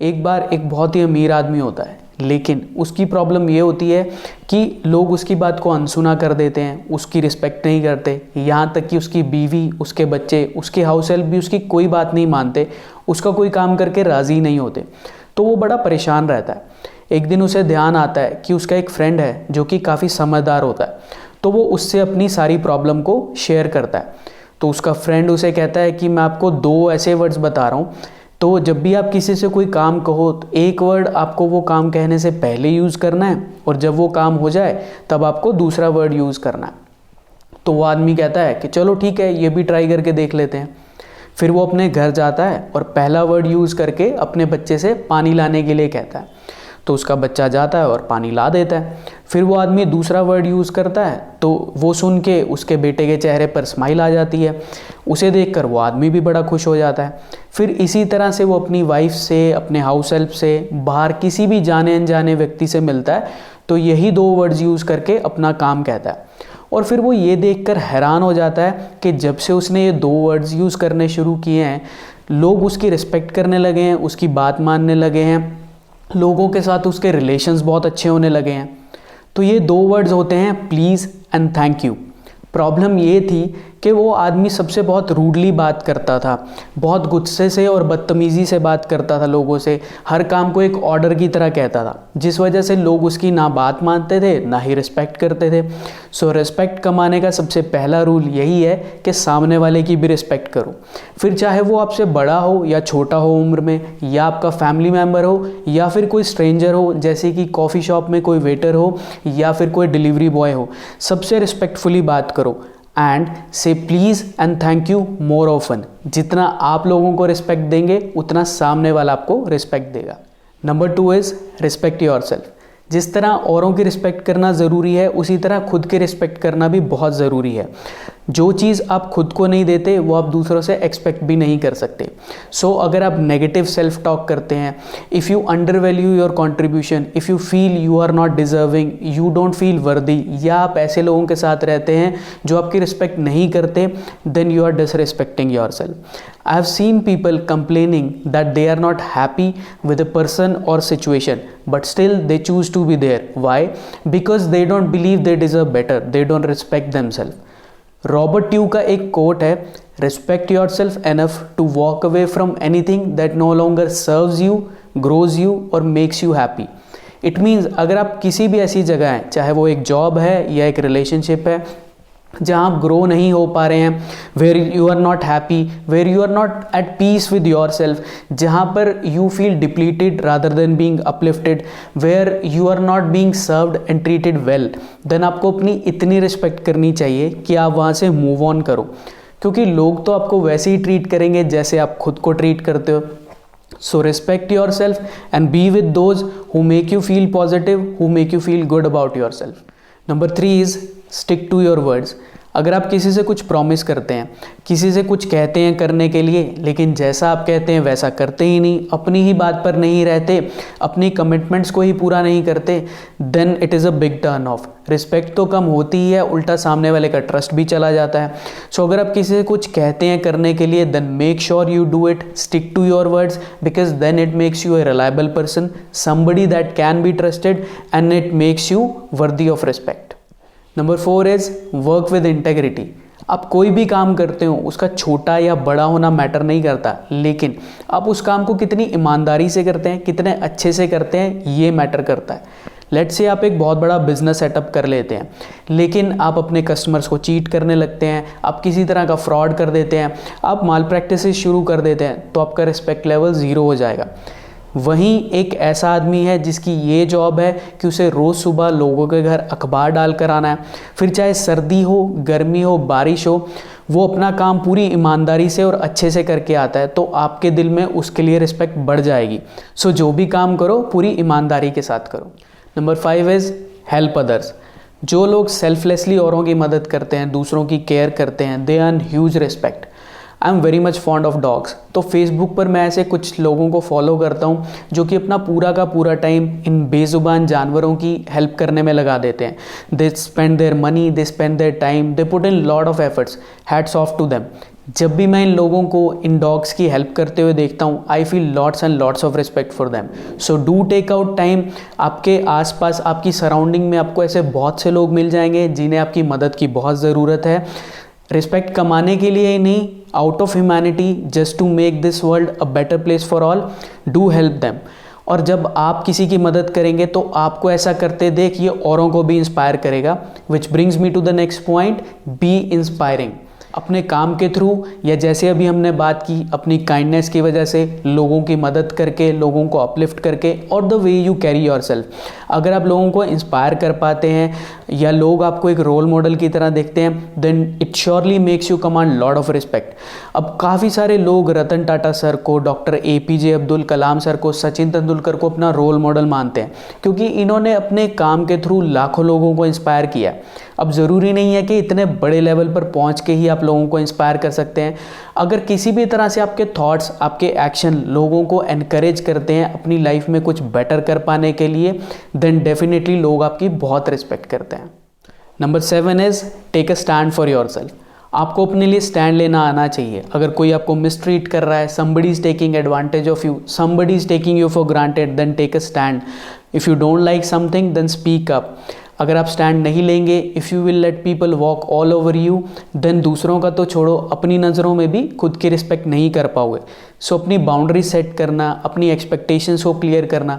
एक बार एक बहुत ही अमीर आदमी होता है, लेकिन उसकी प्रॉब्लम ये होती है कि लोग उसकी बात को अनसुना कर देते हैं, उसकी रिस्पेक्ट नहीं करते। यहाँ तक कि उसकी बीवी, उसके बच्चे, उसके हाउस हेल्प भी उसकी कोई बात नहीं मानते, उसका कोई काम करके राज़ी नहीं होते। तो वो बड़ा परेशान रहता है। एक दिन उसे ध्यान आता है कि उसका एक फ्रेंड है जो कि काफ़ी समझदार होता है, तो वो उससे अपनी सारी प्रॉब्लम को शेयर करता है। तो उसका फ्रेंड उसे कहता है कि मैं आपको 2 ऐसे वर्ड्स बता रहा हूँ, तो जब भी आप किसी से कोई काम कहो तो एक वर्ड आपको वो काम कहने से पहले यूज़ करना है, और जब वो काम हो जाए तब आपको दूसरा वर्ड यूज़ करना है। तो वो आदमी कहता है कि चलो ठीक है, ये भी ट्राई करके देख लेते हैं। फिर वो अपने घर जाता है और पहला वर्ड यूज़ करके अपने बच्चे से पानी लाने के लिए कहता है। तो उसका बच्चा जाता है और पानी ला देता है। फिर वो आदमी दूसरा वर्ड यूज़ करता है, तो वो सुन के उसके बेटे के चेहरे पर स्माइल आ जाती है। उसे देखकर वो आदमी भी बड़ा खुश हो जाता है। फिर इसी तरह से वो अपनी वाइफ से, अपने हाउस हेल्प से, बाहर किसी भी जाने अनजाने व्यक्ति से मिलता है तो यही 2 वर्ड्स यूज़ करके अपना काम कहता है। और फिर वो ये देखकर हैरान हो जाता है कि जब से उसने ये 2 वर्ड्स यूज़ करने शुरू किए हैं, लोग उसकी रिस्पेक्ट करने लगे हैं, उसकी बात मानने लगे हैं, लोगों के साथ उसके रिलेशंस बहुत अच्छे होने लगे हैं। तो ये 2 वर्ड्स होते हैं please and thank you. Problem ये थी कि वो आदमी सबसे बहुत रूडली बात करता था, बहुत गुस्से से और बदतमीज़ी से बात करता था लोगों से, हर काम को एक ऑर्डर की तरह कहता था, जिस वजह से लोग उसकी ना बात मानते थे ना ही रिस्पेक्ट करते थे। सो रिस्पेक्ट कमाने का सबसे पहला रूल यही है कि सामने वाले की भी रिस्पेक्ट करो। फिर चाहे वो आपसे बड़ा हो या छोटा हो उम्र में, या आपका फैमिली मेम्बर हो या फिर कोई स्ट्रेंजर हो, जैसे कि कॉफ़ी शॉप में कोई वेटर हो या फिर कोई डिलीवरी बॉय हो, सबसे रिस्पेक्टफुली बात करो एंड से please and thank you more often. जितना आप लोगों को रिस्पेक्ट देंगे उतना सामने वाला आपको रिस्पेक्ट देगा। Number 2 is respect yourself. जिस तरह औरों की रिस्पेक्ट करना ज़रूरी है, उसी तरह खुद की रिस्पेक्ट करना भी बहुत ज़रूरी है। जो चीज़ आप खुद को नहीं देते वो आप दूसरों से एक्सपेक्ट भी नहीं कर सकते। सो अगर आप नेगेटिव सेल्फ टॉक करते हैं, if you undervalue your contribution, if you feel you are not deserving, you don't feel worthy, या आप ऐसे लोगों के साथ रहते हैं जो आपकी रिस्पेक्ट नहीं करते, then you are disrespecting yourself. I have seen people complaining that they are not happy with a person or situation, but still they choose to be there. Why? Because they don't believe they deserve better. They don't respect themselves. Robert Tew का एक quote है, respect yourself enough to walk away from anything that no longer serves you, grows you और makes you happy. It means अगर आप किसी भी ऐसी जगह हैं, चाहे वो एक जॉब है या एक रिलेशनशिप है, जहाँ आप ग्रो नहीं हो पा रहे हैं, where you are not happy, where you are not at peace with yourself, जहाँ पर you feel depleted rather than being uplifted, where you are not being served and treated well, then आपको अपनी इतनी respect करनी चाहिए कि आप वहाँ से मूव ऑन करो। क्योंकि लोग तो आपको वैसे ही ट्रीट करेंगे जैसे आप खुद को ट्रीट करते हो। So respect yourself and be with those who make you feel positive, who make you feel good about yourself. Number 3 is stick to your words. अगर आप किसी से कुछ प्रॉमिस करते हैं, किसी से कुछ कहते हैं करने के लिए, लेकिन जैसा आप कहते हैं वैसा करते ही नहीं, अपनी ही बात पर नहीं रहते, अपनी कमिटमेंट्स को ही पूरा नहीं करते, then it is a big turn off. Respect तो कम होती ही है, उल्टा सामने वाले का ट्रस्ट भी चला जाता है। सो अगर आप किसी से कुछ कहते हैं करने के लिए, then make sure you do it, stick to your words, because then it makes you a reliable person, somebody that can be trusted and it makes you worthy of respect. Number 4 is work with integrity. आप कोई भी काम करते हो, उसका छोटा या बड़ा होना मैटर नहीं करता, लेकिन आप उस काम को कितनी ईमानदारी से करते हैं, कितने अच्छे से करते हैं, ये मैटर करता है। लेट्स से आप एक बहुत बड़ा बिजनेस सेटअप कर लेते हैं, लेकिन आप अपने कस्टमर्स को चीट करने लगते हैं, आप किसी तरह का फ्रॉड कर देते हैं, आप माल प्रैक्टिसेस शुरू कर देते हैं, तो आपका रिस्पेक्ट लेवल 0 हो जाएगा। वहीं एक ऐसा आदमी है जिसकी ये जॉब है कि उसे रोज़ सुबह लोगों के घर अखबार डाल कर आना है, फिर चाहे सर्दी हो, गर्मी हो, बारिश हो, वो अपना काम पूरी ईमानदारी से और अच्छे से करके आता है, तो आपके दिल में उसके लिए रिस्पेक्ट बढ़ जाएगी। सो जो भी काम करो पूरी ईमानदारी के साथ करो। Number 5 is help others. जो लोग सेल्फलेसली औरों की मदद करते हैं, दूसरों की केयर करते हैं, they earn huge respect. I am very much fond of dogs. तो फेसबुक पर मैं ऐसे कुछ लोगों को फॉलो करता हूँ जो कि अपना पूरा का पूरा टाइम इन बेजुबान जानवरों की हेल्प करने में लगा देते हैं। They spend their money, they spend their time, they put in lot of efforts. Hats off to them. जब भी मैं इन लोगों को, इन डॉग्स की हेल्प करते हुए देखता हूँ, I feel lots and lots of respect for them. So do take out time. आपके आसपास, आपकी सराउंडिंग में आपको ऐसे बहुत से लोग मिल जाएंगे जिन्हें आपकी मदद की बहुत ज़रूरत है। रिस्पेक्ट कमाने के लिए ही नहीं, out of humanity, just to make this world a better place for all, do help them. और जब आप किसी की मदद करेंगे तो आपको ऐसा करते देख ये औरों को भी इंस्पायर करेगा। Which brings me to the next point, be inspiring. अपने काम के थ्रू, या जैसे अभी हमने बात की, अपनी काइंडनेस की वजह से, लोगों की मदद करके, लोगों को अपलिफ्ट करके, और the way you carry yourself, अगर आप लोगों को इंस्पायर कर पाते हैं या लोग आपको एक रोल मॉडल की तरह देखते हैं, then it surely makes you command lot of respect. अब काफ़ी सारे लोग रतन टाटा सर को, doctor APJ Abdul Kalam sir को, सचिन तेंदुलकर को अपना रोल मॉडल मानते हैं, क्योंकि इन्होंने अपने काम के थ्रू लाखों लोगों को इंस्पायर किया। अब ज़रूरी नहीं है कि इतने बड़े लेवल पर पहुंच के ही आप लोगों को इंस्पायर कर सकते हैं। अगर किसी भी तरह से आपके थॉट्स, आपके एक्शन लोगों को एनकरेज करते हैं अपनी लाइफ में कुछ बेटर कर पाने के लिए, देन डेफिनेटली लोग आपकी बहुत रिस्पेक्ट करते हैं। Number 7 is take a stand for yourself. आपको अपने लिए स्टैंड लेना आना चाहिए। अगर कोई आपको मिसट्रीट कर रहा है, somebody is taking advantage of you, somebody is taking you for granted, then take a stand. If you don't like something, then speak up. अगर आप स्टैंड नहीं लेंगे, if you will let people walk all over you, then दूसरों का तो छोड़ो, अपनी नज़रों में भी खुद की रिस्पेक्ट नहीं कर पाओगे। सो अपनी बाउंड्री सेट करना, अपनी एक्सपेक्टेशंस को क्लियर करना,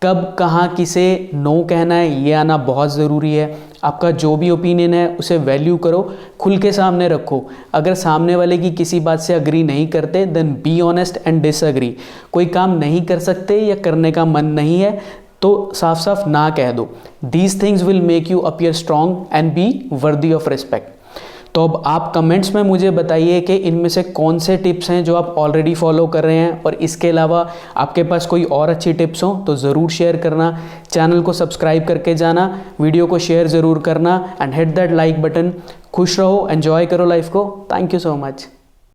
कब कहाँ किसे नो कहना है, ये आना बहुत ज़रूरी है। आपका जो भी ओपिनियन है उसे वैल्यू करो, खुल के सामने रखो। अगर सामने वाले की किसी बात से अग्री नहीं करते, then be honest and disagree. कोई काम नहीं कर सकते या करने का मन नहीं है तो साफ साफ ना कह दो। These things will make you appear strong and be worthy of respect. तो अब आप कमेंट्स में मुझे बताइए कि इनमें से कौन से टिप्स हैं जो आप ऑलरेडी फॉलो कर रहे हैं, और इसके अलावा आपके पास कोई और अच्छी टिप्स हो तो ज़रूर शेयर करना। चैनल को सब्सक्राइब करके जाना, वीडियो को शेयर ज़रूर करना, and hit that like button. खुश रहो, एंजॉय करो लाइफ को। Thank you so much.